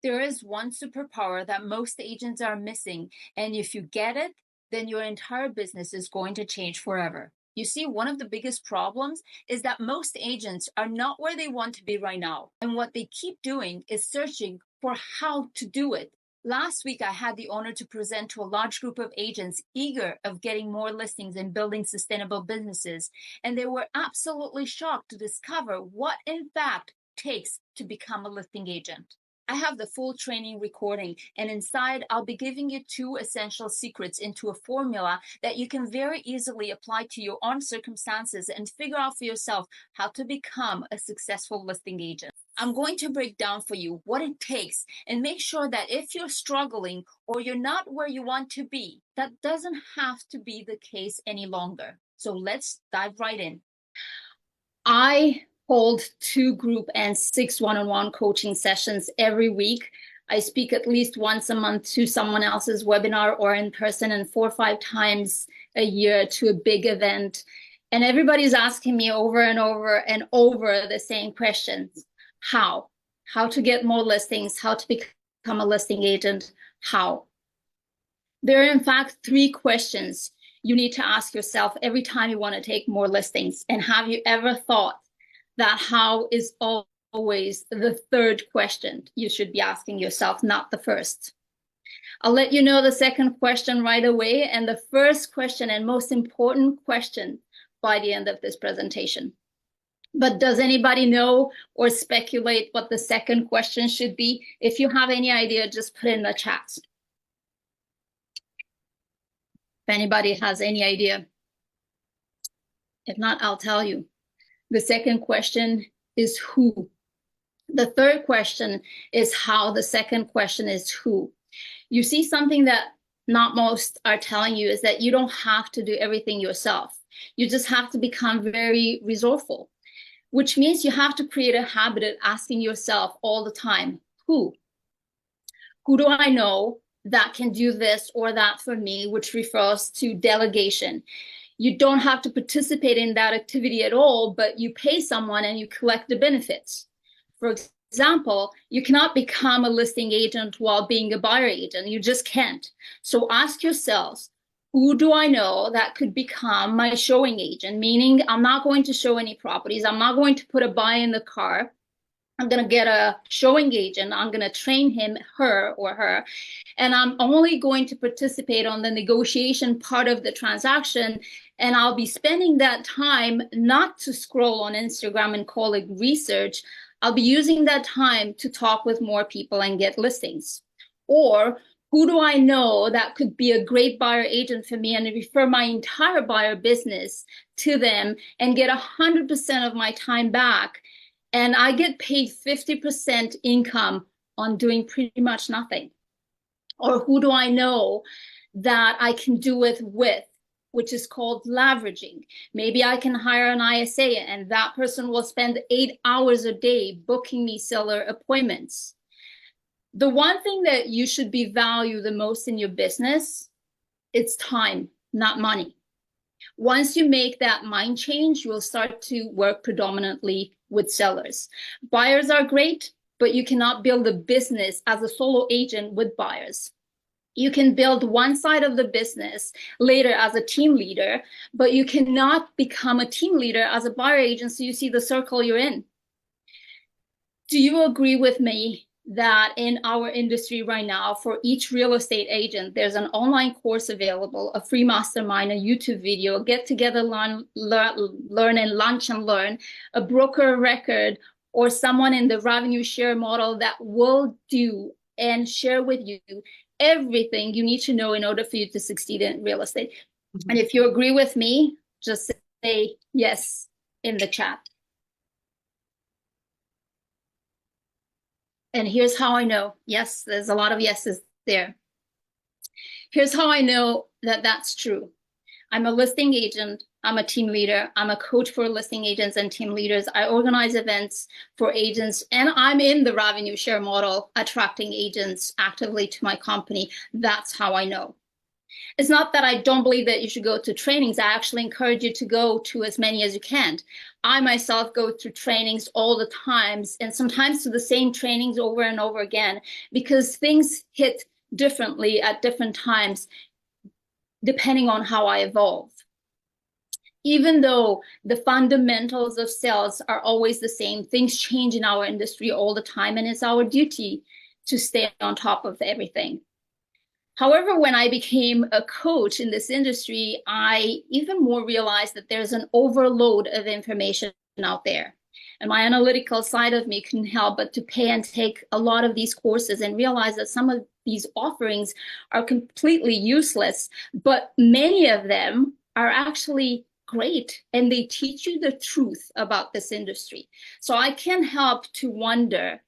There is one superpower that most agents are missing, and if you get it, then your entire business is going to change forever. You see, one of the biggest problems is that most agents are not where they want to be right now. And what they keep doing is searching for how to do it. Last week, I had the honor to present to a large group of agents eager of getting more listings and building sustainable businesses. And they were absolutely shocked to discover what, in fact, takes to become a listing agent. I have the full training recording, and inside I'll be giving you 2 essential secrets into a formula that you can very easily apply to your own circumstances and figure out for yourself how to become a successful listing agent. I'm going to break down for you what it takes and make sure that if you're struggling or you're not where you want to be, that doesn't have to be the case any longer. So let's dive right in. I hold 2 group and 6 one-on-one coaching sessions every week. I speak at least once a month to someone else's webinar or in person, and 4 or 5 times a year to a big event. And everybody's asking me over and over and over the same questions. How to get more listings, how to become a listing agent, how. There are in fact 3 questions you need to ask yourself every time you want to take more listings. And have you ever thought that how is always the 3rd question you should be asking yourself, not the 1st? I'll let you know the 2nd question right away, and the 1st question and most important question by the end of this presentation. But does anybody know or speculate what the 2nd question should be? If you have any idea, just put it in the chat. If anybody has any idea. If not, I'll tell you. The 2nd question is who. The 3rd question is how. The 2nd question is who. You see, something that not most are telling you is that you don't have to do everything yourself. You just have to become very resourceful, which means you have to create a habit of asking yourself all the time, who? Who do I know that can do this or that for me, which refers to delegation. You don't have to participate in that activity at all, but you pay someone and you collect the benefits. For example, you cannot become a listing agent while being a buyer agent. You just can't. So ask yourselves, who do I know that could become my showing agent? Meaning I'm not going to show any properties. I'm not going to put a buy in the car. I'm going to get a showing agent. I'm going to train him, her or her, and I'm only going to participate on the negotiation part of the transaction. And I'll be spending that time not to scroll on Instagram and call it research. I'll be using that time to talk with more people and get listings. Or who do I know that could be a great buyer agent for me and refer my entire buyer business to them and get 100% of my time back? And I get paid 50% income on doing pretty much nothing. Or who do I know that I can do it with, which is called leveraging. Maybe I can hire an ISA and that person will spend 8 hours a day booking me seller appointments. The one thing that you should be value the most in your business, it's time, not money. Once you make that mind change, you will start to work predominantly with sellers. Buyers are great, but you cannot build a business as a solo agent with buyers. You can build one side of the business later as a team leader, but you cannot become a team leader as a buyer agent, so you see the circle you're in. Do you agree with me that in our industry right now, for each real estate agent, there's an online course available, a free mastermind, a YouTube video, a get together, learn and lunch and learn, a broker record, or someone in the revenue share model that will do and share with you everything you need to know in order for you to succeed in real estate? Mm-hmm. And if you agree with me, just say yes in the chat. And here's how I know. Yes, there's a lot of yeses there. Here's how I know that that's true. I'm a listing agent. I'm a team leader. I'm a coach for listing agents and team leaders. I organize events for agents, and I'm in the revenue share model, attracting agents actively to my company. That's how I know. It's not that I don't believe that you should go to trainings. I actually encourage you to go to as many as you can. I myself go through trainings all the times, and sometimes to the same trainings over and over again, because things hit differently at different times, depending on how I evolve. Even though the fundamentals of sales are always the same, things change in our industry all the time, and it's our duty to stay on top of everything. However, when I became a coach in this industry, I even more realized that there's an overload of information out there. And my analytical side of me couldn't help but to pay and take a lot of these courses and realize that some of these offerings are completely useless, but many of them are actually great, and they teach you the truth about this industry. So I can't help to wonder,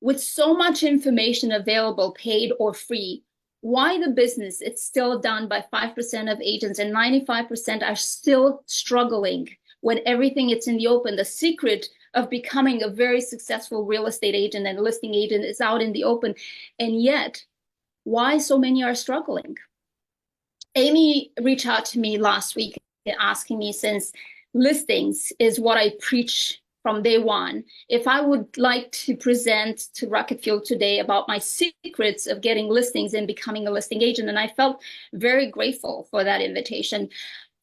with so much information available, paid or free, why the business it's still done by 5% of agents and 95% are still struggling when everything is in the open. The secret of becoming a very successful real estate agent and listing agent is out in the open, and yet why so many are struggling. Amy reached out to me last week asking me, since listings is what I preach from day one, if I would like to present to Rocket Fuel today about my secrets of getting listings and becoming a listing agent. And I felt very grateful for that invitation.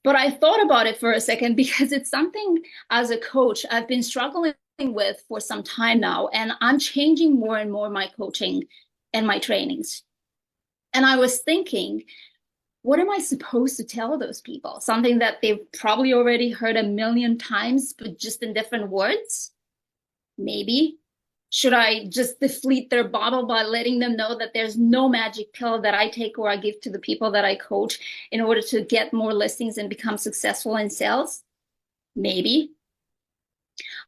But I thought about it for a second, because it's something as a coach I've been struggling with for some time now, and I'm changing more and more my coaching and my trainings. And I was thinking, what am I supposed to tell those people? Something that they've probably already heard a million times, but just in different words? Maybe. Should I just deflate their bottle by letting them know that there's no magic pill that I take or I give to the people that I coach in order to get more listings and become successful in sales? Maybe.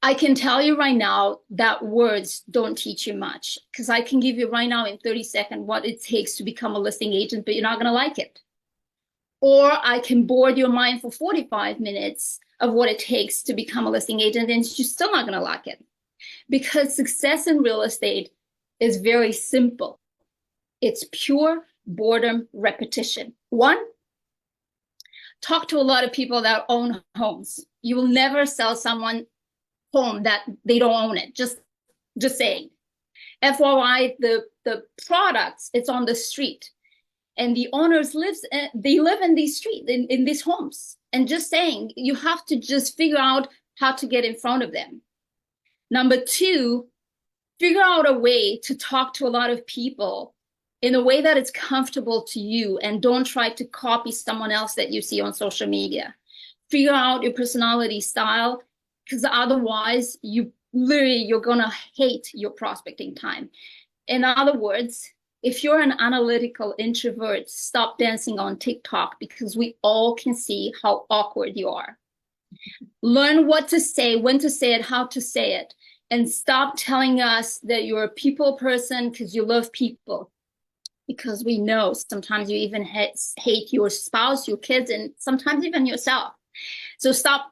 I can tell you right now that words don't teach you much, because I can give you right now in 30 seconds what it takes to become a listing agent, but you're not going to like it. Or I can board your mind for 45 minutes of what it takes to become a listing agent, and you're still not going to like it. Because success in real estate is very simple. It's pure boredom repetition. One, talk to a lot of people that own homes. You will never sell someone home that they don't own it. Just saying. FYI, the products, it's on the street. And the owners live in these streets, in these homes. And just saying, you have to just figure out how to get in front of them. Number two, figure out a way to talk to a lot of people in a way that it's comfortable to you, and don't try to copy someone else that you see on social media. Figure out your personality style, because otherwise you're gonna hate your prospecting time. In other words, if you're an analytical introvert, stop dancing on TikTok, because we all can see how awkward you are. Learn what to say, when to say it, how to say it, and stop telling us that you're a people person because you love people. Because we know sometimes you even hate your spouse, your kids, and sometimes even yourself. So stop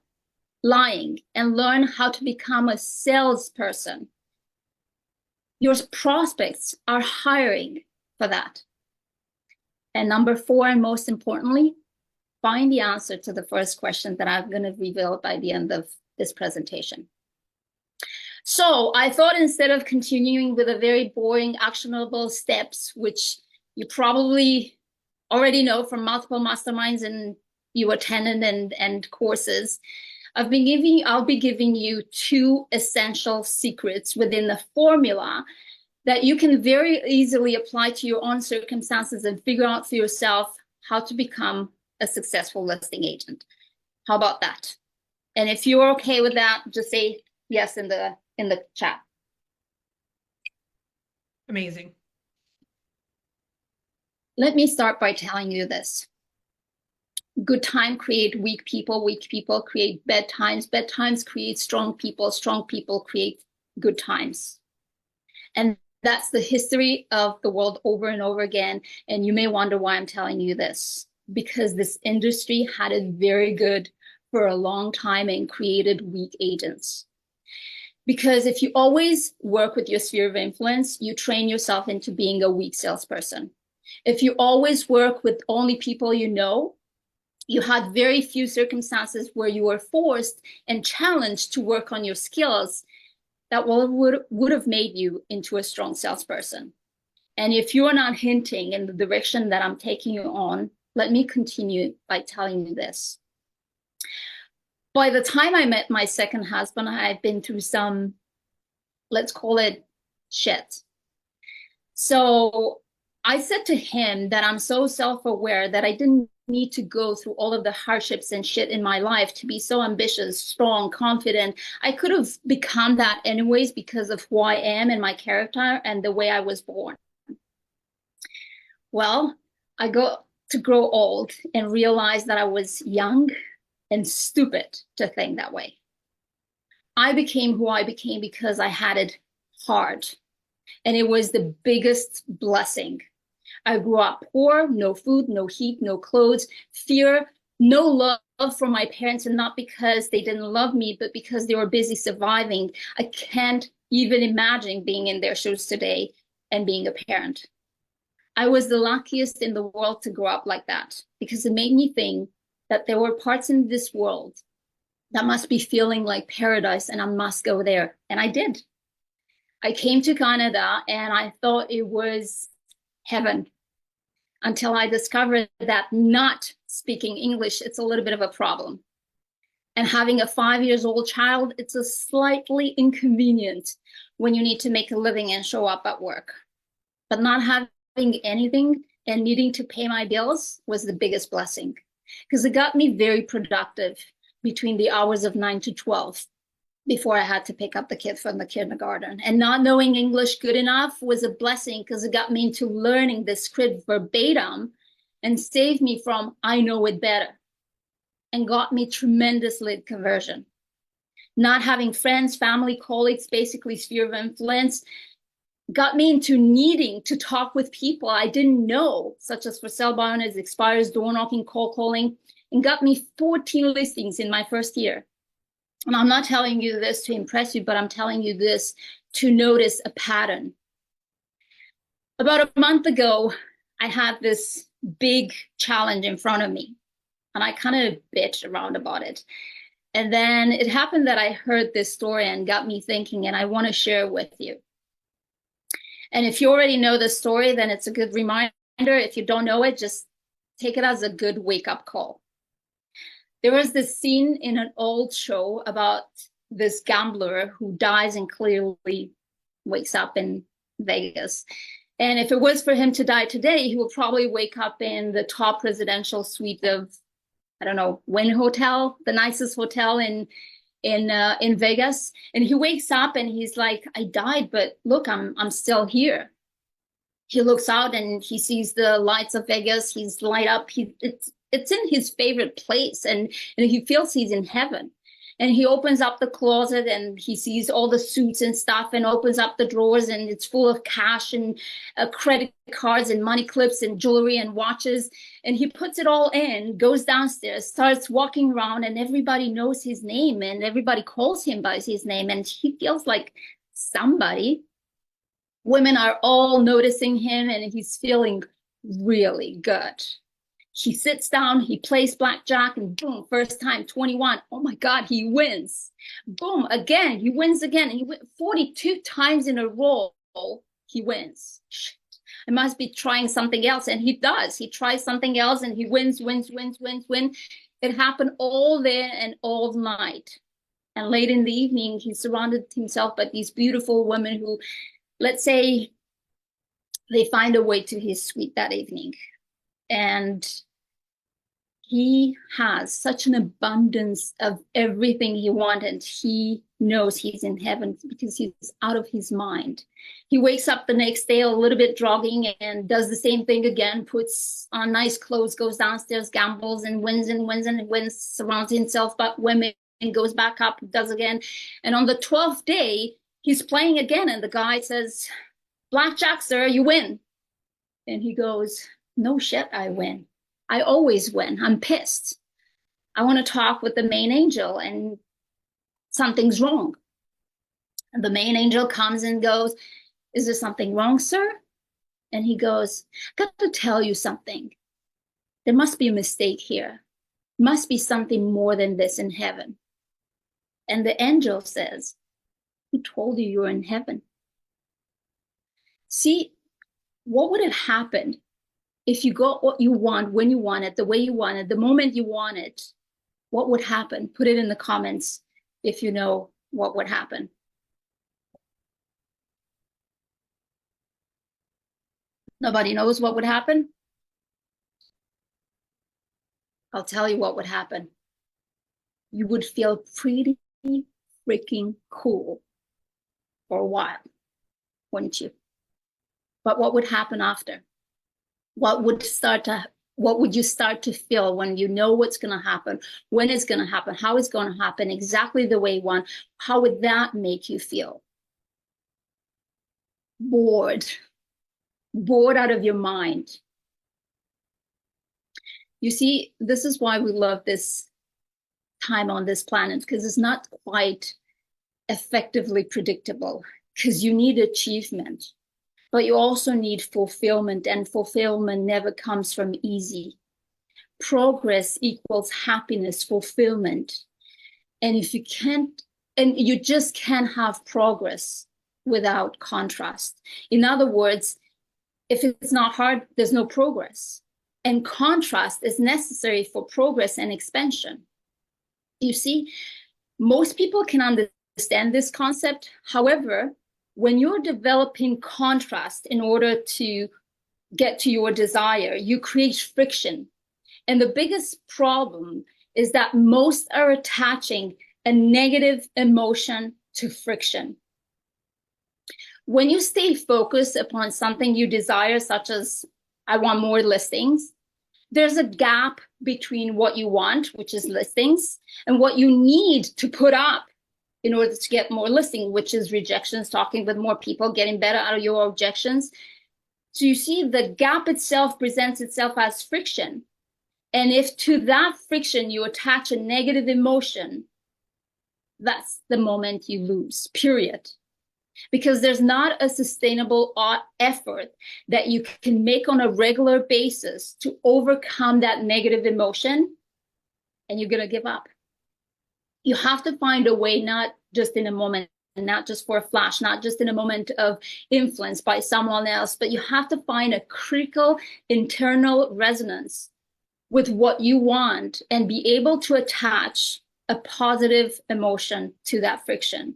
lying and learn how to become a salesperson. Your prospects are hiring for that. And number four, and most importantly, find the answer to the first question that I'm going to reveal by the end of this presentation. So I thought, instead of continuing with a very boring, actionable steps, which you probably already know from multiple masterminds and you attended and courses, I'll be giving you two essential secrets within the formula that you can very easily apply to your own circumstances and figure out for yourself how to become a successful listing agent. How about that? And if you're okay with that, just say yes in the chat. Amazing. Let me start by telling you this. Good time create weak people create bad times create strong people create good times. And that's the history of the world over and over again. And you may wonder why I'm telling you this, because this industry had it very good for a long time and created weak agents. Because if you always work with your sphere of influence, you train yourself into being a weak salesperson. If you always work with only people you know, you had very few circumstances where you were forced and challenged to work on your skills that would have made you into a strong salesperson. And if you're not hinting in the direction that I'm taking you on, let me continue by telling you this. By the time I met my second husband, I had been through some, let's call it shit. So I said to him that I'm so self-aware that I didn't need to go through all of the hardships and shit in my life to be so ambitious, strong, confident. I could have become that anyways because of who I am and my character and the way I was born. Well, I got to grow old and realize that I was young and stupid to think that way. I became who I became because I had it hard. And it was the biggest blessing. I grew up poor, no food, no heat, no clothes, fear, no love from my parents, and not because they didn't love me, but because they were busy surviving. I can't even imagine being in their shoes today and being a parent. I was the luckiest in the world to grow up like that because it made me think that there were parts in this world that must be feeling like paradise and I must go there. And I did. I came to Canada and I thought it was heaven until I discovered that not speaking English, it's a little bit of a problem. And having a 5-year-old child, it's a slightly inconvenient when you need to make a living and show up at work. But not having anything and needing to pay my bills was the biggest blessing because it got me very productive between the hours of 9 to 12 before I had to pick up the kid from the kindergarten. And not knowing English good enough was a blessing because it got me into learning the script verbatim and saved me from I know it better and got me tremendous lead conversion. Not having friends, family, colleagues, basically sphere of influence, got me into needing to talk with people I didn't know, such as for sale by owners, expires, door knocking, cold calling, and got me 14 listings in my first year. And I'm not telling you this to impress you, but I'm telling you this to notice a pattern. About a month ago, I had this big challenge in front of me, and I kind of bitched around about it. And then it happened that I heard this story and got me thinking, and I want to share it with you. And if you already know the story, then it's a good reminder. If you don't know it, just take it as a good wake-up call. There was this scene in an old show about this gambler who dies and clearly wakes up in Vegas. And if it was for him to die today, he will probably wake up in the top residential suite of, I don't know, Wynn Hotel, the nicest hotel in Vegas. And he wakes up and he's like, I died, but look, I'm still here. He looks out and he sees the lights of Vegas. He's light up. It's in his favorite place, and he feels he's in heaven. And he opens up the closet and he sees all the suits and stuff and opens up the drawers and it's full of cash and credit cards and money clips and jewelry and watches. And he puts it all in, goes downstairs, starts walking around, and everybody knows his name and everybody calls him by his name. And he feels like somebody. Women are all noticing him and he's feeling really good. He sits down, he plays blackjack, and boom, first time, 21. Oh my God, he wins. Boom, again, he wins again. He wins 42 times in a row, he wins. Shit. I must be trying something else. And he does. He tries something else and he wins. It happened all day and all night. And late in the evening, he surrounded himself by these beautiful women who, let's say, they find a way to his suite that evening. And he has such an abundance of everything he wanted. He knows he's in heaven because he's out of his mind. He wakes up the next day a little bit druggy and does the same thing again, puts on nice clothes, goes downstairs, gambles and wins, surrounds himself by women and goes back up, does again. And on the 12th day, he's playing again. And the guy says, "Blackjack, sir, you win." And he goes, "No shit, I win. I always win. I'm pissed. I want to talk with the main angel and something's wrong." And the main angel comes and goes, "Is there something wrong, sir?" And he goes, got to tell you something. There must be a mistake here. Must be something more than this in heaven. And the angel says, who told you you're in heaven? See, what would have happened if you got what you want, when you want it, the way you want it, the moment you want it? What would happen? Put it in the comments if you know what would happen. Nobody knows what would happen? I'll tell you what would happen. You would feel pretty freaking cool for a while, wouldn't you? But what would happen after? What would you start to feel when you know what's going to happen, when it's going to happen, how it's going to happen, exactly the way you want? How would that make you feel? Bored out of your mind. You see, this is why we love this time on this planet, because it's not quite effectively predictable, because you need achievement, but you also need fulfillment, and fulfillment never comes from easy. Progress equals happiness, fulfillment. And if you can't, and you just can't have progress without contrast. In other words, if it's not hard, there's no progress. And contrast is necessary for progress and expansion. You see, most people can understand this concept. However, when you're developing contrast in order to get to your desire, you create friction. And the biggest problem is that most are attaching a negative emotion to friction. When you stay focused upon something you desire, such as, I want more listings, there's a gap between what you want, which is listings, and what you need to put up in order to get more listing, which is rejections, talking with more people, getting better out of your objections. So you see, the gap itself presents itself as friction. And if to that friction you attach a negative emotion, that's the moment you lose, period. Because there's not a sustainable effort that you can make on a regular basis to overcome that negative emotion, and you're going to give up. You have to find a way, not just in a moment, not just for a flash, not just in a moment of influence by someone else, but you have to find a critical internal resonance with what you want and be able to attach a positive emotion to that friction.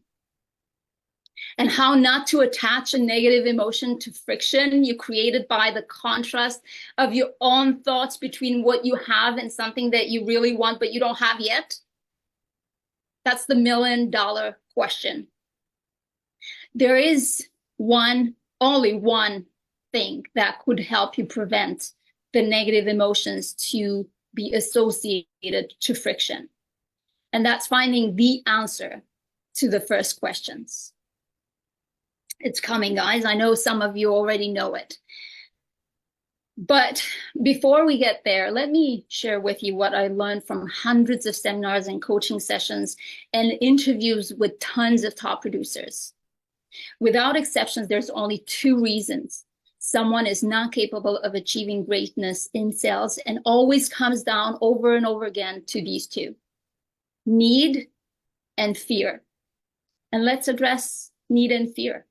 And how not to attach a negative emotion to friction you created by the contrast of your own thoughts between what you have and something that you really want but you don't have yet. That's the $1 million question. There is only one thing that could help you prevent the negative emotions to be associated to friction. And that's finding the answer to the first questions. It's coming, guys. I know some of you already know it. But before we get there, let me share with you what I learned from hundreds of seminars and coaching sessions and interviews with tons of top producers. Without exceptions, there's only 2 reasons someone is not capable of achieving greatness in sales, and always comes down over and over again to these 2: need and fear. And let's address need and fear.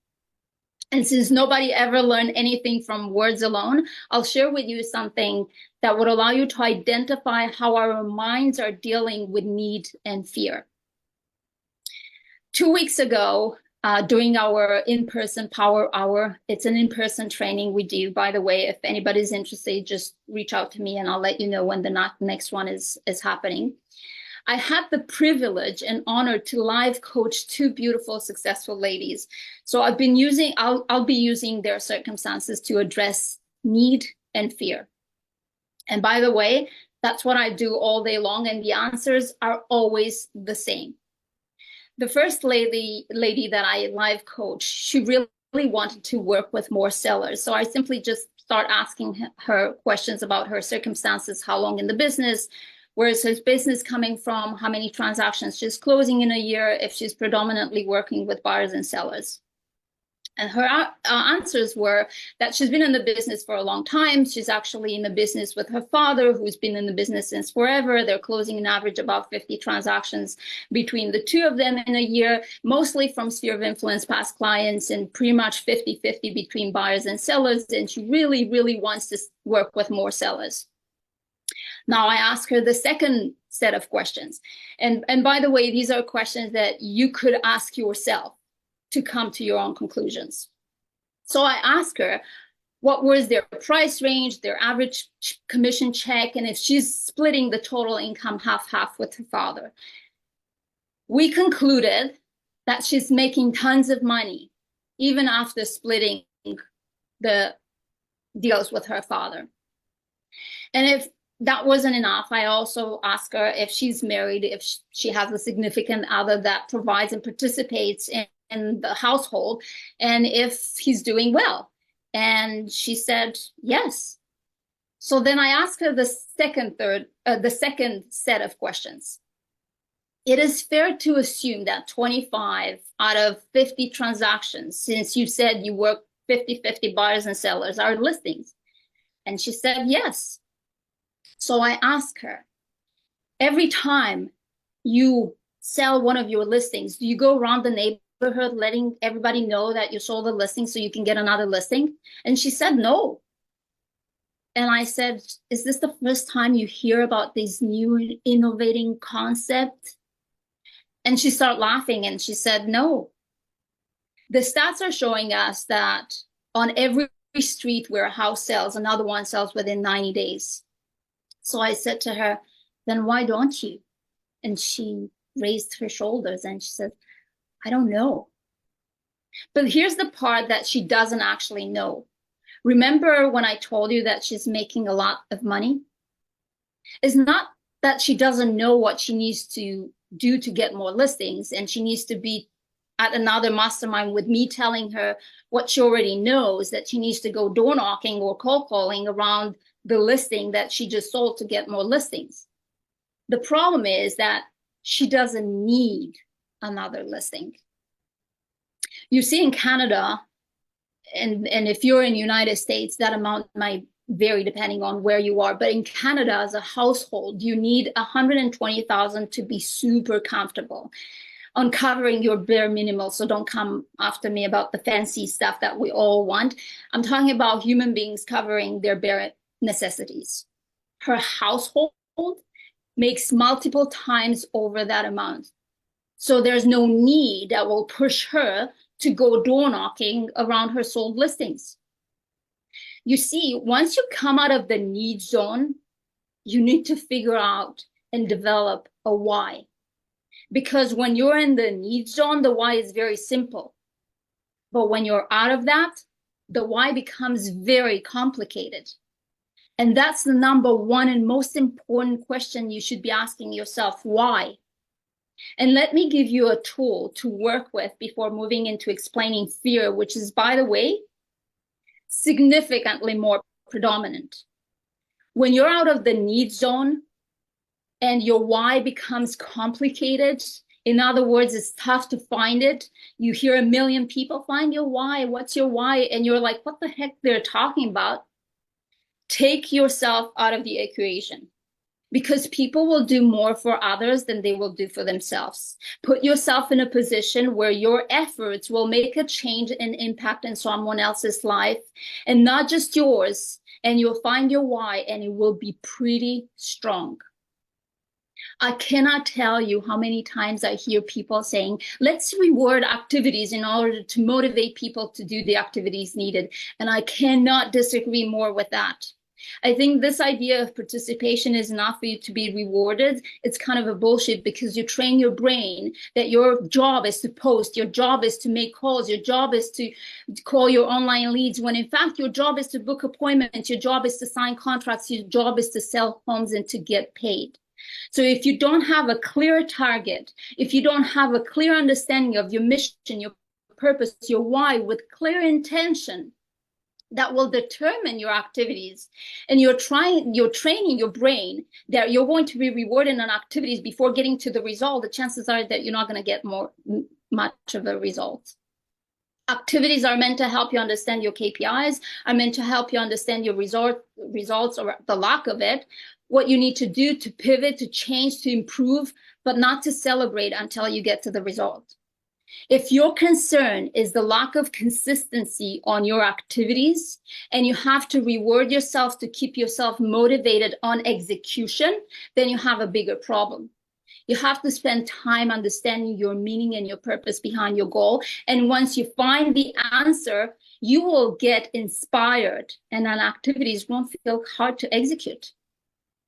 And since nobody ever learned anything from words alone, I'll share with you something that would allow you to identify how our minds are dealing with need and fear. 2 weeks ago, during our in-person power hour, it's an in-person training we do, by the way. If anybody's interested, just reach out to me and I'll let you know when the next one is happening. I had the privilege and honor to live coach 2 beautiful, successful ladies. So I'll be using their circumstances to address need and fear. And by the way, that's what I do all day long, and the answers are always the same. The first lady that I live coach, she really wanted to work with more sellers. So I simply just start asking her questions about her circumstances, how long in the business, where is her business coming from, how many transactions she's closing in a year, if she's predominantly working with buyers and sellers. And her answers were that she's been in the business for a long time. She's actually in the business with her father, who's been in the business since forever. They're closing an average about 50 transactions between the two of them in a year, mostly from sphere of influence past clients, and pretty much 50-50 between buyers and sellers. And she really, really wants to work with more sellers. Now I ask her the second set of questions. And by the way, these are questions that you could ask yourself to come to your own conclusions. So I ask her, what was their price range, their average commission check, and if she's splitting the total income half-half with her father. We concluded that she's making tons of money, even after splitting the deals with her father. And if that wasn't enough, I also ask her if she's married, if she has a significant other that provides and participates in the household, and if he's doing well. And she said yes. So then I asked her the second set of questions. It is fair to assume that 25 out of 50 transactions, since you said you work 50-50 buyers and sellers, are listings. And she said yes. So I asked her, every time you sell one of your listings, do you go around the neighborhood letting everybody know that you sold the listing so you can get another listing? And she said no. And I said, is this the first time you hear about this new innovating concept? And she started laughing and she said no. The stats are showing us that on every street where a house sells, another one sells within 90 days. So I said to her, then why don't you? And she raised her shoulders and she said, I don't know. But here's the part that she doesn't actually know. Remember when I told you that she's making a lot of money? It's not that she doesn't know what she needs to do to get more listings, and she needs to be at another mastermind with me telling her what she already knows, that she needs to go door knocking or cold calling around the listing that she just sold to get more listings. The problem is that she doesn't need another listing. You see, in Canada, and if you're in the United States, that amount might vary depending on where you are. But in Canada, as a household, you need 120,000 to be super comfortable on covering your bare minimum. So don't come after me about the fancy stuff that we all want. I'm talking about human beings covering their bare necessities. Her household makes multiple times over that amount. So there's no need that will push her to go door knocking around her sold listings. You see, once you come out of the need zone, you need to figure out and develop a why. Because when you're in the need zone, the why is very simple. But when you're out of that, the why becomes very complicated. And that's the number one and most important question you should be asking yourself, why? And let me give you a tool to work with before moving into explaining fear, which is, by the way, significantly more predominant. When you're out of the need zone and your why becomes complicated, in other words, it's tough to find it. You hear a million people, find your why, what's your why? And you're like, what the heck they're talking about? Take yourself out of the equation. Because people will do more for others than they will do for themselves. Put yourself in a position where your efforts will make a change and impact in someone else's life, and not just yours. And you'll find your why, and it will be pretty strong. I cannot tell you how many times I hear people saying, let's reward activities in order to motivate people to do the activities needed. And I cannot disagree more with that. I think this idea of participation is enough for you to be rewarded. It's kind of a bullshit, because you train your brain that your job is to post, your job is to make calls, your job is to call your online leads, when in fact your job is to book appointments, your job is to sign contracts, your job is to sell homes and to get paid. So if you don't have a clear target, if you don't have a clear understanding of your mission, your purpose, your why, with clear intention, that will determine your activities, and you're training your brain that you're going to be rewarded on activities before getting to the result, the chances are that you're not going to get much of a result. Activities are meant to help you understand your KPIs, are meant to help you understand your results or the lack of it, what you need to do to pivot, to change, to improve, but not to celebrate until you get to the result. If your concern is the lack of consistency on your activities and you have to reward yourself to keep yourself motivated on execution, then you have a bigger problem. You have to spend time understanding your meaning and your purpose behind your goal. And once you find the answer, you will get inspired and then activities won't feel hard to execute.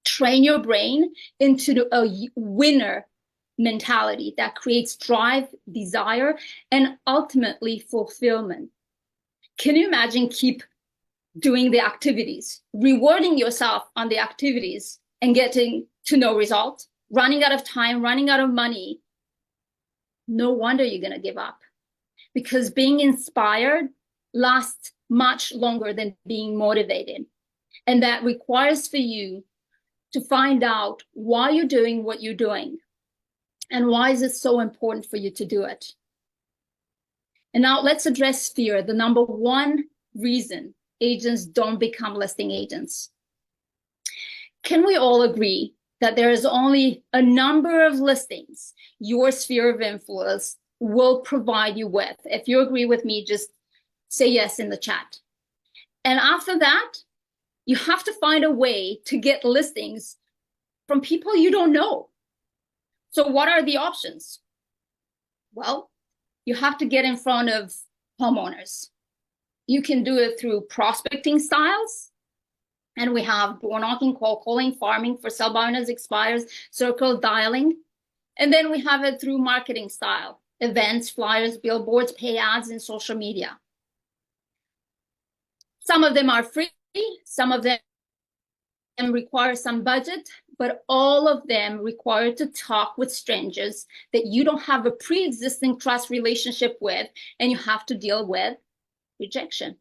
Train your brain into a winner mentality that creates drive, desire, and ultimately fulfillment. Can you imagine keep doing the activities, rewarding yourself on the activities and getting to no result, running out of time, running out of money? No wonder you're going to give up, because being inspired lasts much longer than being motivated. And that requires for you to find out why you're doing what you're doing. And why is it so important for you to do it? And now let's address fear, the number one reason agents don't become listing agents. Can we all agree that there is only a number of listings your sphere of influence will provide you with? If you agree with me, just say yes in the chat. And after that, you have to find a way to get listings from people you don't know. So what are the options? Well, you have to get in front of homeowners. You can do it through prospecting styles. And we have door knocking, cold calling, farming for sell by owners, expires, circle dialing. And then we have it through marketing style, events, flyers, billboards, pay ads, and social media. Some of them are free, some of them require some budget, but all of them require to talk with strangers that you don't have a pre-existing trust relationship with, and you have to deal with rejection.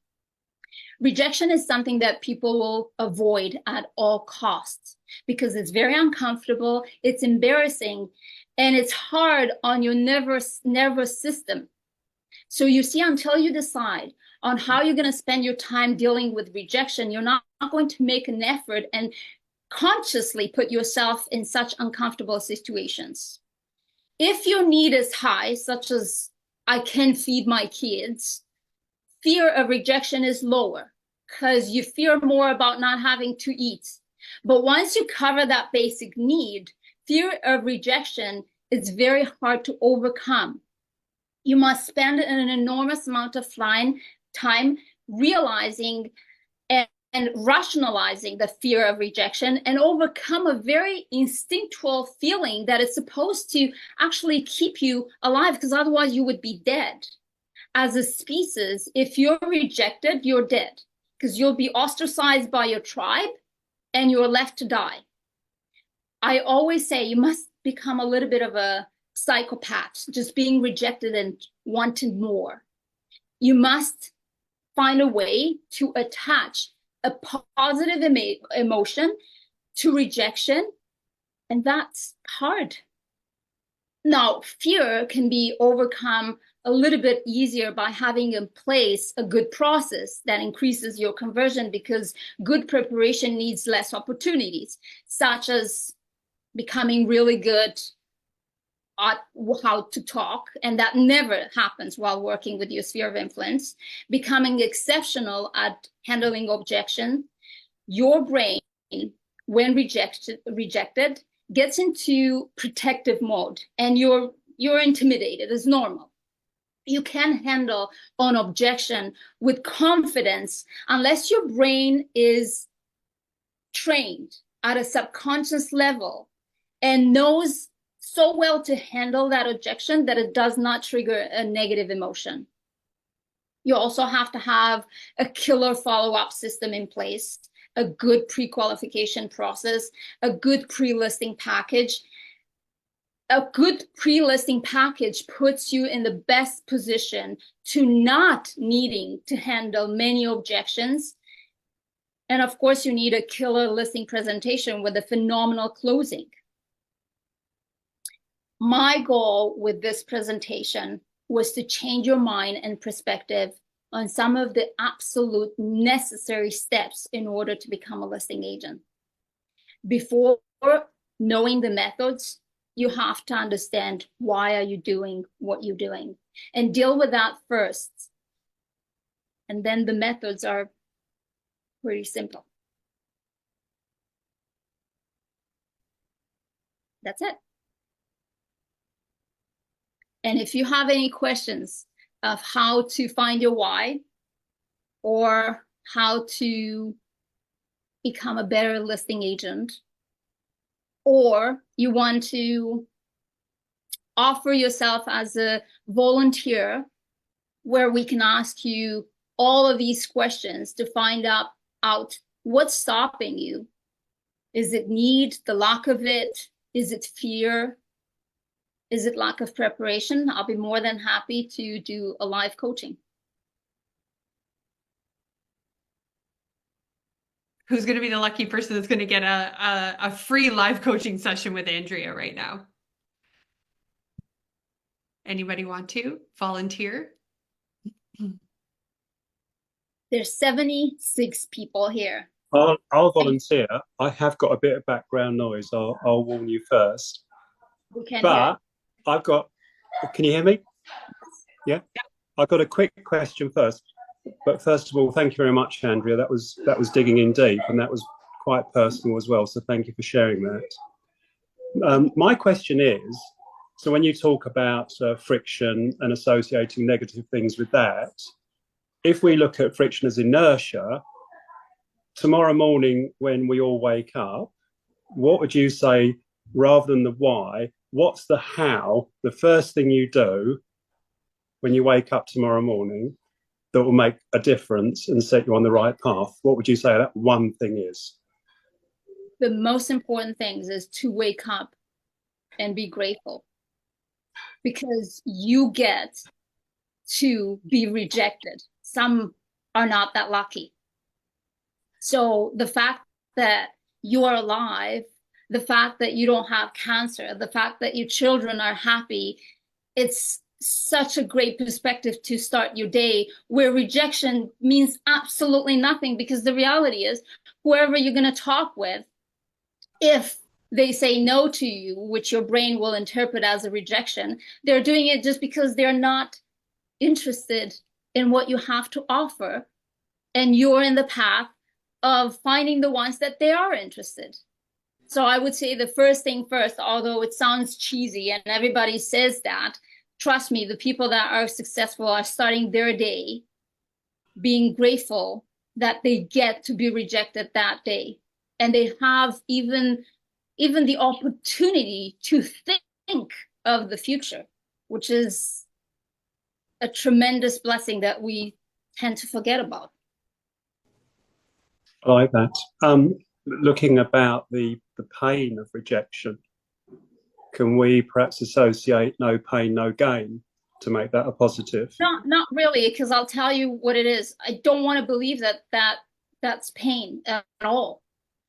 Rejection is something that people will avoid at all costs because it's very uncomfortable, it's embarrassing, and it's hard on your nervous system. So you see, until you decide on how you're going to spend your time dealing with rejection, you're not going to make an effort and consciously put yourself in such uncomfortable situations. If your need is high, such as I can feed my kids, fear of rejection is lower because you fear more about not having to eat. But once you cover that basic need, fear of rejection is very hard to overcome. You must spend an enormous amount of time realizing and rationalizing the fear of rejection and overcome a very instinctual feeling that is supposed to actually keep you alive, because otherwise you would be dead. As a species, if you're rejected, you're dead, because you'll be ostracized by your tribe and you're left to die. I always say you must become a little bit of a psychopath, just being rejected and wanting more. You must find a way to attach a positive emotion to rejection, and that's hard. Now, fear can be overcome a little bit easier by having in place a good process that increases your conversion, because good preparation needs less opportunities, such as becoming really good at how to talk, and that never happens while working with your sphere of influence. Becoming exceptional at handling objection. Your brain, when rejected, gets into protective mode, and you're intimidated. It's normal. You can handle an objection with confidence unless your brain is trained at a subconscious level and knows so well to handle that objection that it does not trigger a negative emotion. You also have to have a killer follow-up system in place, a good pre-qualification process, a good pre-listing package. A good pre-listing package puts you in the best position to not needing to handle many objections. And of course, you need a killer listing presentation with a phenomenal closing. My goal with this presentation was to change your mind and perspective on some of the absolute necessary steps in order to become a listing agent. Before knowing the methods, you have to understand why are you doing what you're doing, and deal with that first. And then the methods are pretty simple. That's it. And if you have any questions of how to find your why, or how to become a better listing agent, or you want to offer yourself as a volunteer where we can ask you all of these questions to find out what's stopping you. Is it need, the lack of it? Is it fear? Is it lack of preparation? I'll be more than happy to do a live coaching. Who's going to be the lucky person that's going to get a free live coaching session with Andrea right now? Anybody want to volunteer? There's 76 people here. I'll volunteer. I have got a bit of background noise. I'll warn you first. We can't But hear. I've got. Can you hear me? Yeah. I've got a quick question first. But first of all, thank you very much, Andrea. That was digging in deep, and that was quite personal as well. So thank you for sharing that. My question is, so when you talk about friction and associating negative things with that, if we look at friction as inertia, tomorrow morning when we all wake up, what would you say, rather than the why, what's the how, the first thing you do when you wake up tomorrow morning that will make a difference and set you on the right path? What would you say that one thing is? The most important thing is to wake up and be grateful, because you get to be rejected. Some are not that lucky. So the fact that you are alive, the fact that you don't have cancer, the fact that your children are happy, it's such a great perspective to start your day, where rejection means absolutely nothing, because the reality is whoever you're going to talk with, if they say no to you, which your brain will interpret as a rejection, they're doing it just because they're not interested in what you have to offer, and you're in the path of finding the ones that they are interested. So I would say the first thing first, although it sounds cheesy and everybody says that, trust me, the people that are successful are starting their day being grateful that they get to be rejected that day. And they have even the opportunity to think of the future, which is a tremendous blessing that we tend to forget about. I like that. Looking about the pain of rejection, can we perhaps associate no pain, no gain to make that a positive? Not really, because I'll tell you what it is. I don't want to believe that's pain at all.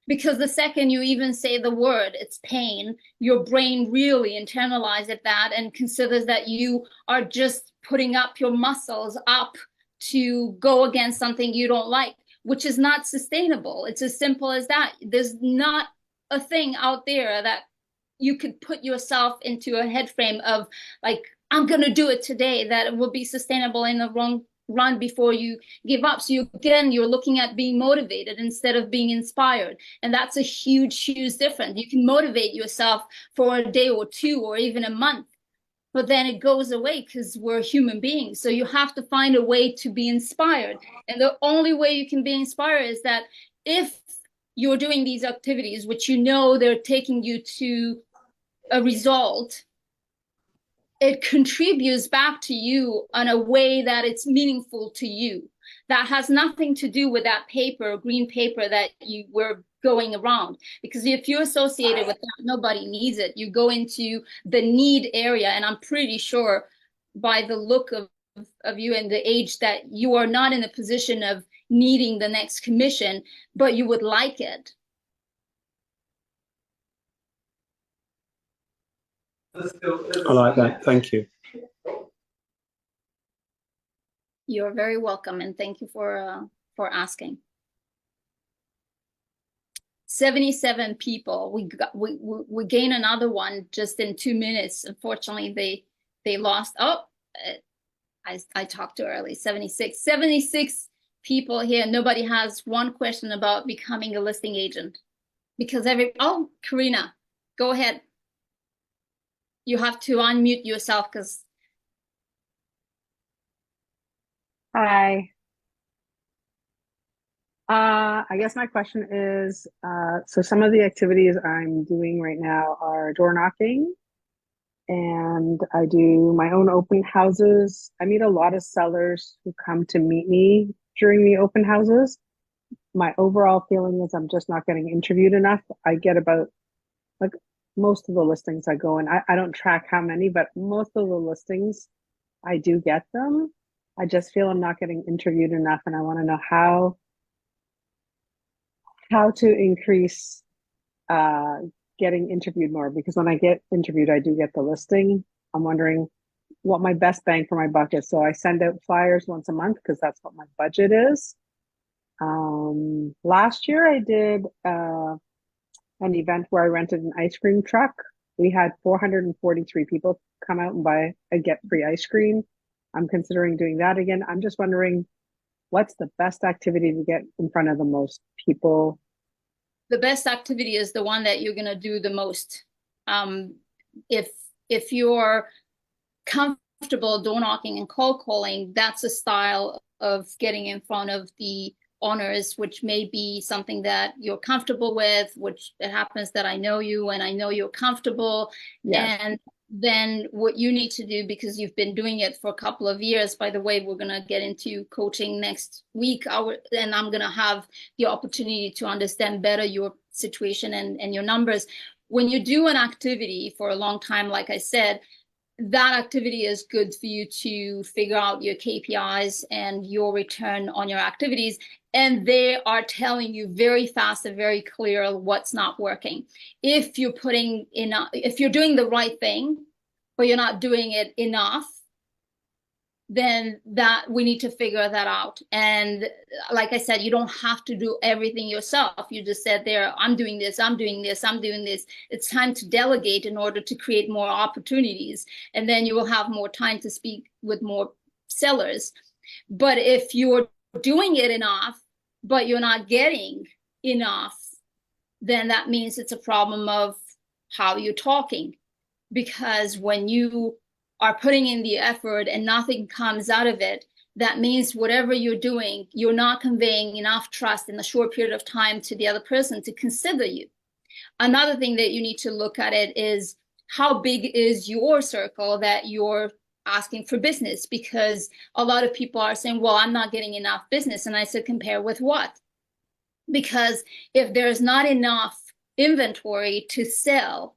Because the second you even say the word, it's pain, your brain really internalizes that and considers that you are just putting up your muscles up to go against something you don't like, which is not sustainable. It's as simple as that. There's not a thing out there that you could put yourself into a head frame of like, I'm going to do it today, that will be sustainable in the long run before you give up. So you're looking at being motivated instead of being inspired. And that's a huge difference. You can motivate yourself for a day or two or even a month, but then it goes away because we're human beings. So you have to find a way to be inspired. And the only way you can be inspired is that if you're doing these activities, which you know they're taking you to a result, it contributes back to you in a way that it's meaningful to you. That has nothing to do with that paper, green paper that you were going around. Because if you're associated with that, nobody needs it. You go into the need area, and I'm pretty sure by the look of you and the age that you are not in a position of needing the next commission, but you would like it. I like that. Thank you. You're very welcome, and thank you for asking. 77 people. We gain another one just in 2 minutes. Unfortunately, they lost. Oh, I talked too early. 76 people here. Nobody has one question about becoming a listing agent, because oh, Karina, go ahead. You have to unmute yourself because. Hi. I guess my question is, so some of the activities I'm doing right now are door knocking, and I do my own open houses. I meet a lot of sellers who come to meet me during the open houses. My overall feeling is I'm just not getting interviewed enough. I get about, like, most of the listings I go in, I don't track how many, but most of the listings I do get them. I just feel I'm not getting interviewed enough, and I want to know how to increase getting interviewed more, because when I get interviewed, I do get the listing. I'm wondering what my best bang for my buck is. So I send out flyers once a month because that's what my budget is. Last year I did an event where I rented an ice cream truck. We had 443 people come out and get free ice cream. I'm considering doing that again. I'm just wondering, what's the best activity to get in front of the most people? The best activity is the one that you're going to do the most. If you're comfortable door knocking and cold calling, that's a style of getting in front of the owners, which may be something that you're comfortable with, which it happens that I know you and I know you're comfortable. Yes. And then what you need to do, because you've been doing it for a couple of years, by the way, we're going to get into coaching next week, and I'm going to have the opportunity to understand better your situation and your numbers. When you do an activity for a long time, like I said, that activity is good for you to figure out your KPIs and your return on your activities. And they are telling you very fast and very clear what's not working. If you're if you're doing the right thing, but you're not doing it enough, then that we need to figure that out. And like I said, you don't have to do everything yourself. You just said there, I'm doing this, I'm doing this, I'm doing this. It's time to delegate in order to create more opportunities. And then you will have more time to speak with more sellers. But if you're doing it enough, but you're not getting enough, then that means it's a problem of how you're talking. Because when you are putting in the effort and nothing comes out of it, that means whatever you're doing, you're not conveying enough trust in a short period of time to the other person to consider you. Another thing that you need to look at it is, how big is your circle that you're asking for business? Because a lot of people are saying, well, I'm not getting enough business. And I said, compare with what? Because if there's not enough inventory to sell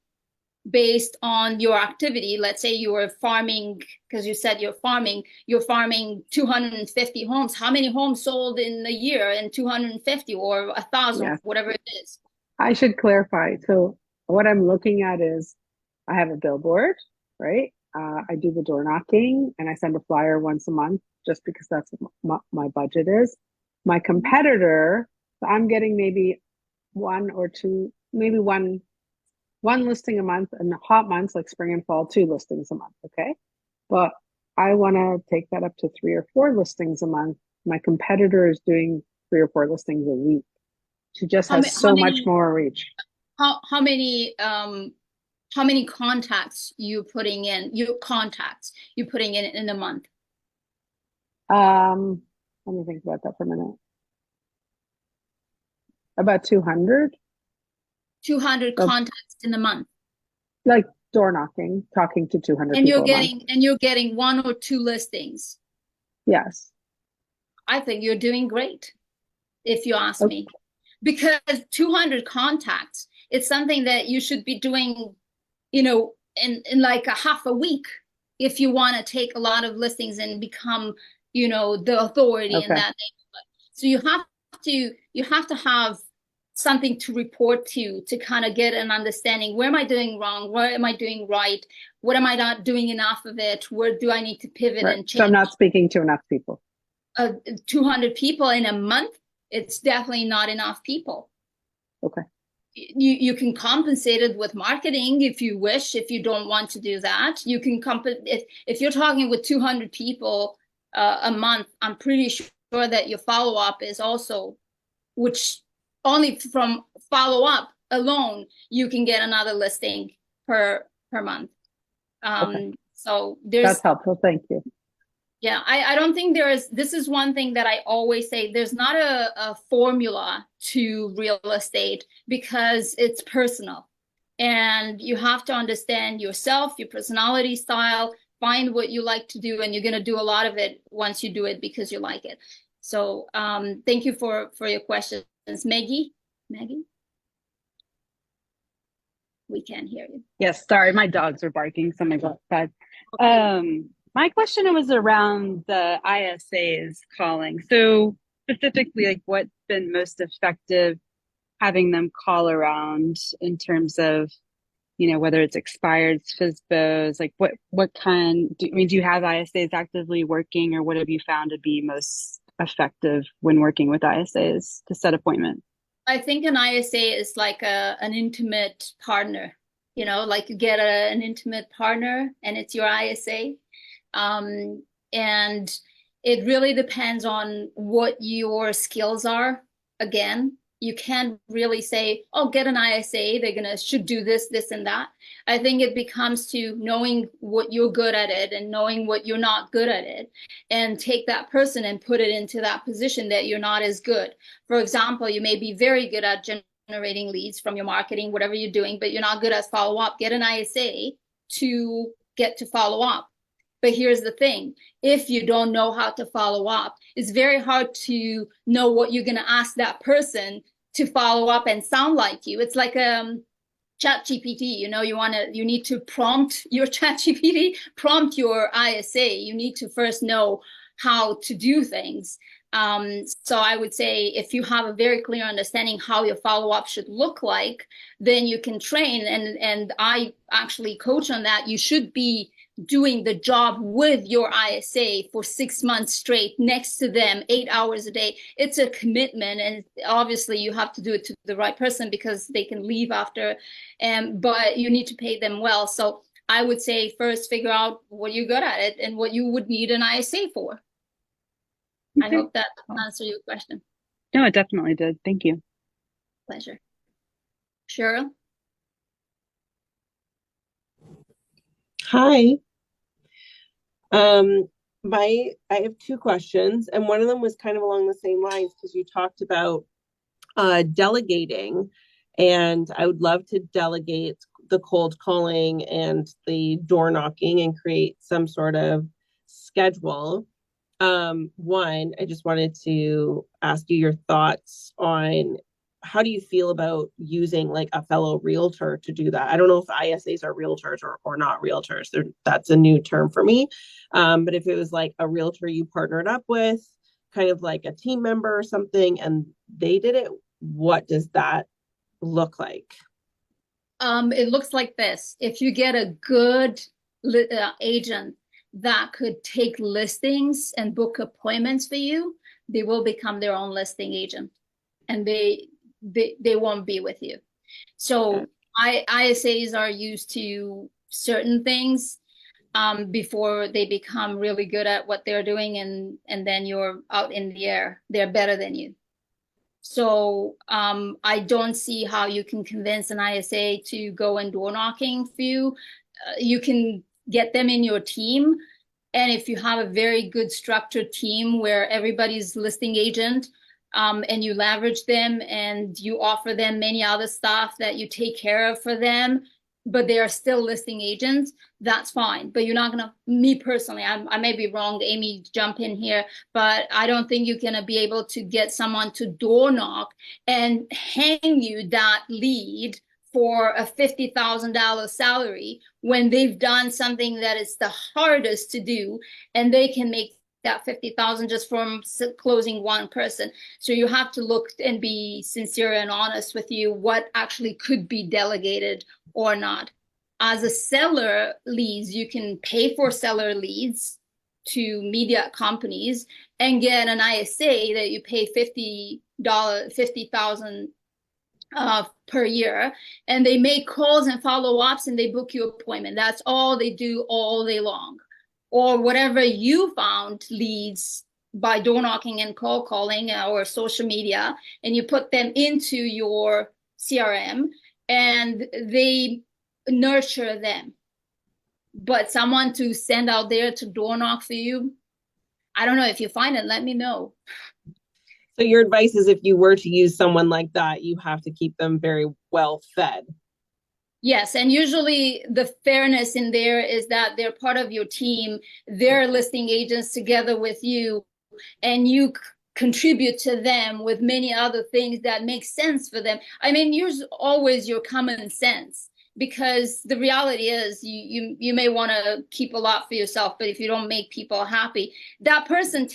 based on your activity, let's say you were farming, because you said you're farming 250 homes. How many homes sold in a year in 250 or 1,000, yes, whatever it is? I should clarify. So what I'm looking at is, I have a billboard, right? I do the door knocking and I send a flyer once a month just because that's what my budget is. My competitor, I'm getting maybe one or two, maybe one listing a month, and the hot months like spring and fall, 2 listings a month. Okay. But I want to take that up to 3 or 4 listings a month. My competitor is doing 3 or 4 listings a week. She just has so much more reach. How many contacts you putting in? You putting in a month? Let me think about that for a minute. About 200. 200 contacts in a month. Like door knocking, talking to 200 and people you're getting 1 or 2 listings. Yes. I think you're doing great, if you ask me. Because 200 contacts, it's something that you should be doing, in like a half a week, if you want to take a lot of listings and become, the authority in that neighborhood. So you have to have something to report to kind of get an understanding. Where am I doing wrong? Where am I doing right? What am I not doing enough of it? Where do I need to pivot and change? So I'm not speaking to enough people. 200 people in a month, it's definitely not enough people. Okay. You can compensate it with marketing if you wish. If you don't want to do that, you can if you're talking with 200 people a month, I'm pretty sure that your follow-up is also, which only from follow-up alone you can get another listing per month. Okay. So there's, That's helpful. Thank you. yeah, I don't think this is one thing that I always say, there's not a formula to real estate because it's personal. And you have to understand yourself, your personality style, find what you like to do, and you're going to do a lot of it once you do it because you like it. So thank you for your questions. Maggie? We can't hear you. Yes, sorry, my dogs are barking, so I'm gonna go outside. My question was around the ISAs calling. So specifically, like what's been most effective having them call around in terms of, you know, whether it's expired FSBOs, like what kind, do you have ISAs actively working, or what have you found to be most effective when working with ISAs to set appointments? I think an ISA is like an intimate partner, you know, like you get an intimate partner and it's your ISA. And it really depends on what your skills are. Again, you can't really say, oh, get an ISA, should do this, this, and that. I think it becomes to knowing what you're good at it and knowing what you're not good at it, and take that person and put it into that position that you're not as good. For example, you may be very good at generating leads from your marketing, whatever you're doing, but you're not good at follow up. Get an ISA to get to follow up. But here's the thing, if you don't know how to follow up, it's very hard to know what you're going to ask that person to follow up and sound like you. It's like ChatGPT, you know, you need to prompt your ChatGPT, prompt your ISA. You need to first know how to do things. So I would say if you have a very clear understanding how your follow-up should look like, then you can train. And I actually coach on that. You should be doing the job with your ISA for 6 months straight, next to them, 8 hours a day. It's a commitment, and obviously you have to do it to the right person because they can leave after, but you need to pay them well. So I would say first figure out what you're good at it and what you would need an ISA for. I hope that answered your question. No, it definitely did. Thank you. Pleasure. Cheryl? Hi. I have two questions, and one of them was kind of along the same lines because you talked about delegating, and I would love to delegate the cold calling and the door knocking and create some sort of schedule. One, I just wanted to ask you your thoughts on how do you feel about using like a fellow realtor to do that? I don't know if ISAs are realtors or not realtors. That's a new term for me. But if it was like a realtor you partnered up with, kind of like a team member or something, and they did it, what does that look like? It looks like this. If you get a good agent that could take listings and book appointments for you, they will become their own listing agent, and they won't be with you. So ISAs are used to certain things before they become really good at what they're doing, and then you're out in the air. They're better than you. So I don't see how you can convince an ISA to go and door knocking for you. You can get them in your team. And if you have a very good structured team where everybody's listing agent, and you leverage them and you offer them many other stuff that you take care of for them, but they are still listing agents, that's fine. But you're not gonna, me personally, I may be wrong, Amy, jump in here, but I don't think you're gonna be able to get someone to door knock and hang you that lead for a $50,000 salary when they've done something that is the hardest to do, and they can make that 50,000 just from closing one person. So you have to look and be sincere and honest with you what actually could be delegated or not. As a seller leads, you can pay for seller leads to media companies and get an ISA that you pay $50,000 per year, and they make calls and follow-ups and they book you appointment. That's all they do all day long. Or whatever you found leads by door knocking and cold calling or social media, and you put them into your CRM and they nurture them. But someone to send out there to door knock for you, I don't know. If you find it, let me know. So your advice is if you were to use someone like that, you have to keep them very well fed. Yes, and usually the fairness in there is that they're part of your team. They're listing agents together with you, and you contribute to them with many other things that make sense for them. I mean, use always your common sense, because the reality is you may want to keep a lot for yourself, but if you don't make people happy, that person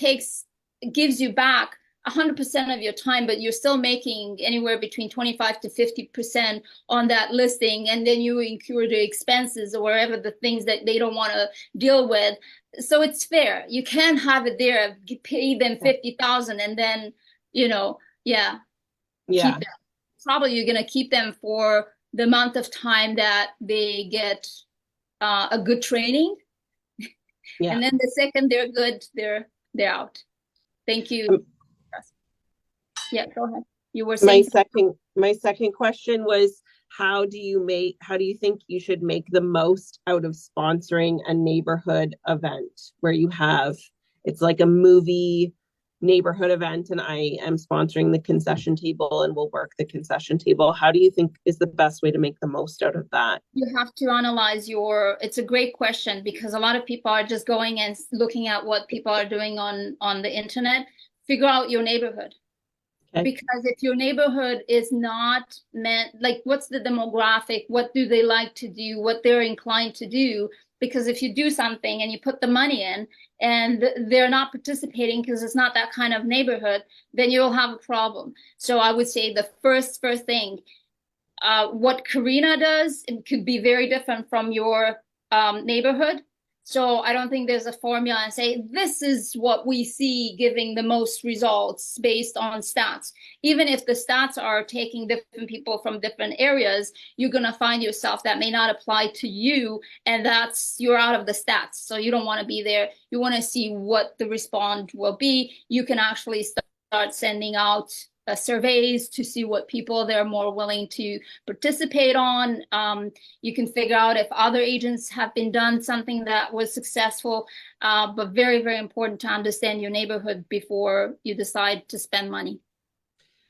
gives you back 100% of your time, but you're still making anywhere between 25 to 50% on that listing, and then you incur the expenses or wherever the things that they don't want to deal with. So it's fair. You can't have it there, pay them 50,000 and then, keep them. Probably you're going to keep them for the amount of time that they get a good training. And then the second they're good, they're out. Thank you. Yeah, go ahead. You were saying my second question was, how do you think you should make the most out of sponsoring a neighborhood event where it's like a movie neighborhood event, and I am sponsoring the concession table and will work the concession table? How do you think is the best way to make the most out of that? You have to analyze it's a great question, because a lot of people are just going and looking at what people are doing on the internet. Figure out your neighborhood. Okay. Because if your neighborhood is not meant, like, what's the demographic? What do they like to do? What they're inclined to do? Because if you do something and you put the money in and they're not participating because it's not that kind of neighborhood, then you'll have a problem. So I would say the first thing, what Karina does, it could be very different from your neighborhood. So I don't think there's a formula and say, this is what we see giving the most results based on stats. Even if the stats are taking different people from different areas, you're going to find yourself that may not apply to you, and you're out of the stats. So you don't want to be there. You want to see what the response will be. You can actually start sending out surveys to see what people they're more willing to participate on. You can figure out if other agents have been done something that was successful, but very, very important to understand your neighborhood before you decide to spend money.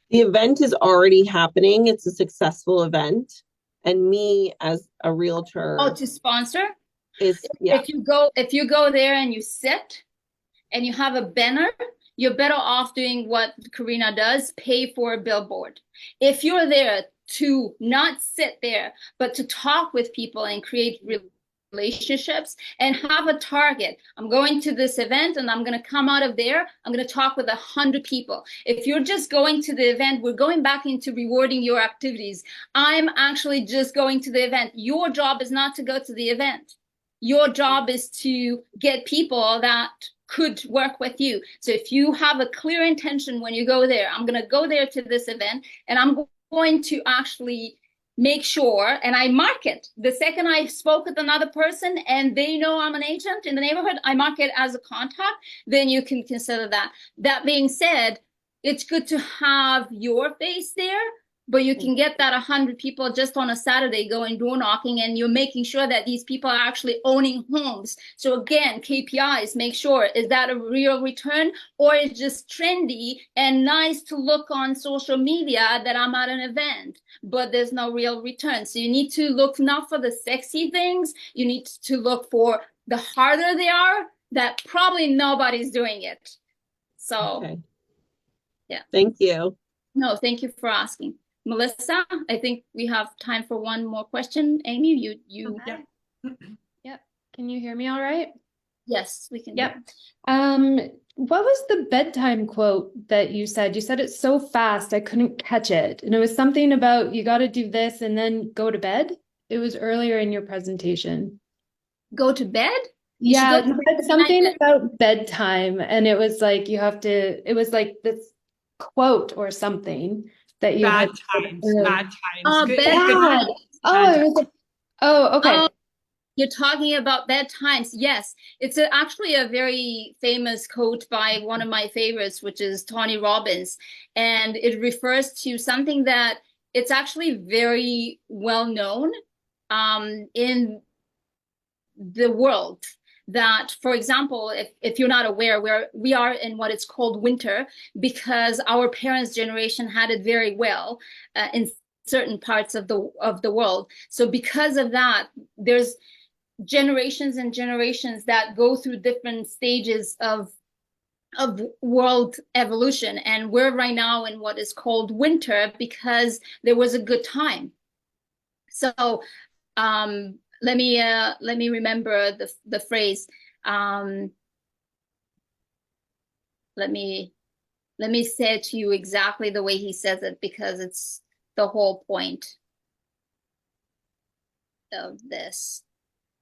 The event is already happening. It's a successful event. And me as a realtor. Oh, to sponsor? If you go there and you sit and you have a banner, you're better off doing what Karina does, pay for a billboard. If you're there to not sit there, but to talk with people and create relationships and have a target. I'm going to this event and I'm going to come out of there. I'm going to talk with 100 people. If you're just going to the event, we're going back into rewarding your activities. I'm actually just going to the event. Your job is not to go to the event. Your job is to get people that could work with you. So if you have a clear intention when you go there, I'm going to go there to this event and I'm going to actually make sure, and I mark it. The second I spoke with another person and they know I'm an agent in the neighborhood, I mark it as a contact, then you can consider that. That being said, it's good to have your face there, but you can get that 100 people just on a Saturday going door knocking, and you're making sure that these people are actually owning homes. So again, KPIs, make sure, is that a real return, or is just trendy and nice to look on social media that I'm at an event, but there's no real return. So you need to look not for the sexy things, you need to look for the harder they are, that probably nobody's doing it. So, okay. Yeah. Thank you. No, thank you for asking. Melissa, I think we have time for one more question. Amy, you. Okay. Yep. Can you hear me all right? Yes, we can. Yep. What was the bedtime quote that you said? You said it so fast, I couldn't catch it. And it was something about you got to do this and then go to bed. It was earlier in your presentation. Go to bed? You should Yeah, go you to said something about bedtime, and it was like it was like this quote or something that you Bad had times, heard. bad times. Good, bad good. Bad. Oh, Bad it was oh, okay. Oh, you're talking about bad times. Yes, it's actually a very famous quote by one of my favorites, which is Tony Robbins. And it refers to something that it's actually very well known in the world. That, for example, if you're not aware, we are in what is called winter because our parents' generation had it very well in certain parts of the world. So because of that, there's generations and generations that go through different stages of world evolution, and we're right now in what is called winter because there was a good time. So let me remember the phrase. Let me say it to you exactly the way he says it, because it's the whole point of this.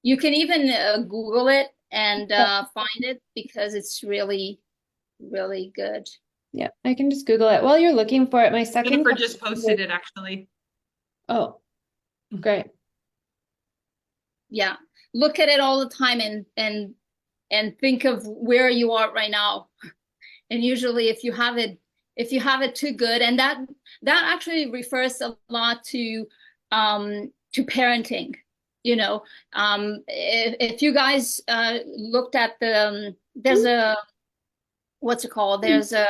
You can even Google it and find it, because it's really, really good. Yeah, I can just Google it while you're looking for it. My second Jennifer question just posted it actually. Oh, great. Yeah, look at it all the time and think of where you are right now. And usually, if you have it too good, and that actually refers a lot to parenting. You know, if you guys looked at there's a what's it called? There's a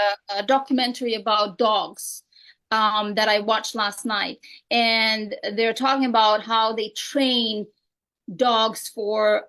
documentary about dogs that I watched last night, and they're talking about how they train dogs for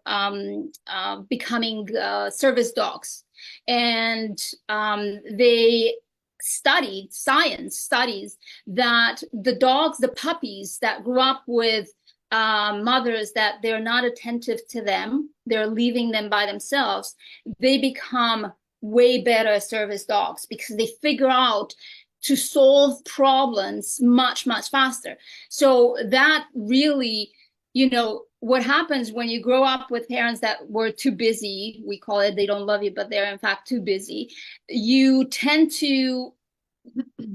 becoming service dogs, and they science studies that the puppies that grew up with mothers that they're not attentive to them, they're leaving them by themselves, they become way better service dogs because they figure out to solve problems much, much faster. So that really, what happens when you grow up with parents that were too busy, we call it they don't love you, but they're in fact too busy, you tend to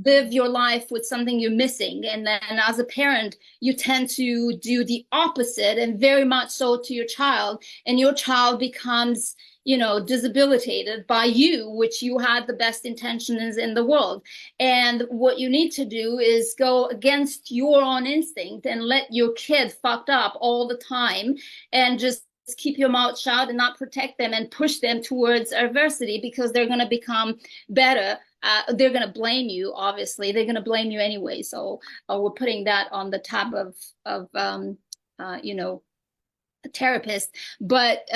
live your life with something you're missing. And then as a parent, you tend to do the opposite, and very much so to your child. And your child becomes, debilitated by you, which you had the best intentions in the world. And what you need to do is go against your own instinct and let your kid fucked up all the time and just keep your mouth shut and not protect them and push them towards adversity, because they're going to become better. They're going to blame you. Obviously, they're going to blame you anyway. So we're putting that on the tab of a therapist. But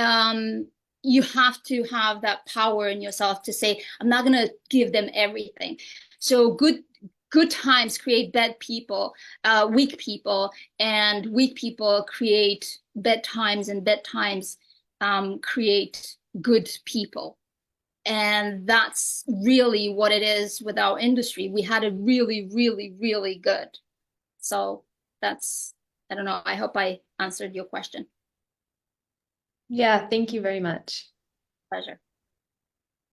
you have to have that power in yourself to say, I'm not going to give them everything. So good times create bad people, weak people, and weak people create bad times, and bad times create good people. And that's really what it is with our industry. We had it really, really, really good. So that's, I don't know, I hope I answered your question. Yeah, thank you very much. Pleasure.